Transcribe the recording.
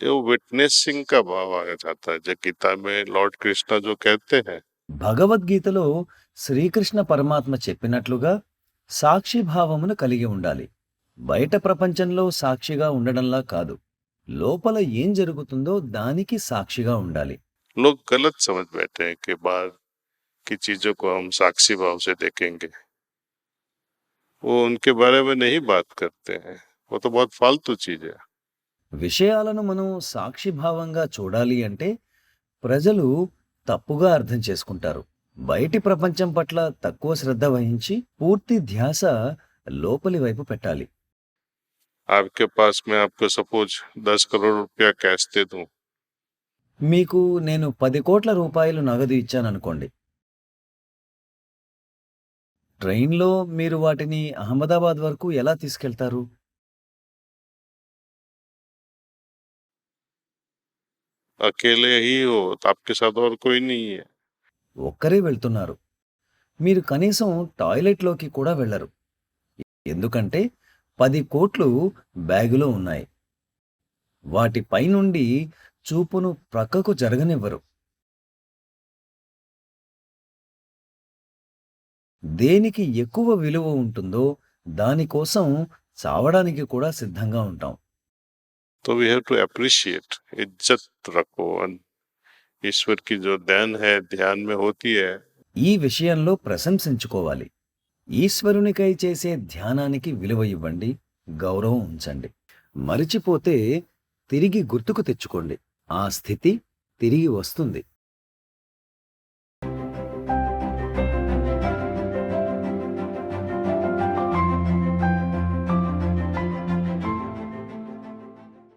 ये वो विटनेसिंग का भाव आ जाता है, जो गीता में लॉर्ड कृष्णा जो कहते हैं। భగవద్గీతలో శ్రీకృష్ణ పరమాత్మ చెప్పినట్లుగా సాక్షి భావమును కలిగి ఉండాలి. బయట ప్రపంచంలో సాక్షిగా ఉండడంలా కాదు. లోపల ఏం జరుగుతుందో దానికి సాక్షిగా ఉండాలి. लोग गलत समझ बैठे हैं कि बाहर की चीजों को हम साक्षी भाव से देखेंगे। वो उनके बारे में नहीं बात करते हैं, वो तो बहुत फालतू चीज है। విషయాలను మనం సాక్షిభావంగా చూడాలి అంటే ప్రజలు తప్పుగా అర్థం చేసుకుంటారు. బయటి ప్రపంచం పట్ల తక్కువ శ్రద్ధ వహించి పూర్తి ధ్యాస లోపలి వైపు పెట్టాలి. आपके पास मैं आपको सपोज 10 करोड़ रुपया कैश दे दूं, మీకు నేను 10 కోట్ల రూపాయలు నగదు ఇచ్చాననుకోండి. ట్రైన్‌లో మీరు వాటిని అహ్మదాబాద్ వరకు ఎలా తీసుకెళ్తారు? अकेले ही हो तो आपके साथ और कोई नहीं है। ఒక్కరే వెళ్తున్నారు. మీరు కనీసం టాయిలెట్‌లోకి కూడా వెళ్లరు. ఎందుకంటే 10 కోట్లు బ్యాగులో ఉన్నాయి. వాటి పైనుండి చూపును ప్రక్కకు జరగనివ్వరు. దేనికి ఎక్కువ విలువ ఉంటుందో దానికోసం చావడానికి కూడా సిద్ధంగా ఉంటాం. तो वी हैव टू अप्रिशिएट, इज्जत रखो। ईश्वर की जो देन है ध्यान में होती है, ఈ విషయంలో ప్రశంసించుకోవాలి. ఈశ్వరునికై చేసే ధ్యానానికి విలువ ఇవ్వండి, గౌరవం ఉంచండి. మరిచిపోతే తిరిగి గుర్తుకు తెచ్చుకోండి. ఆ స్థితి తిరిగి వస్తుంది.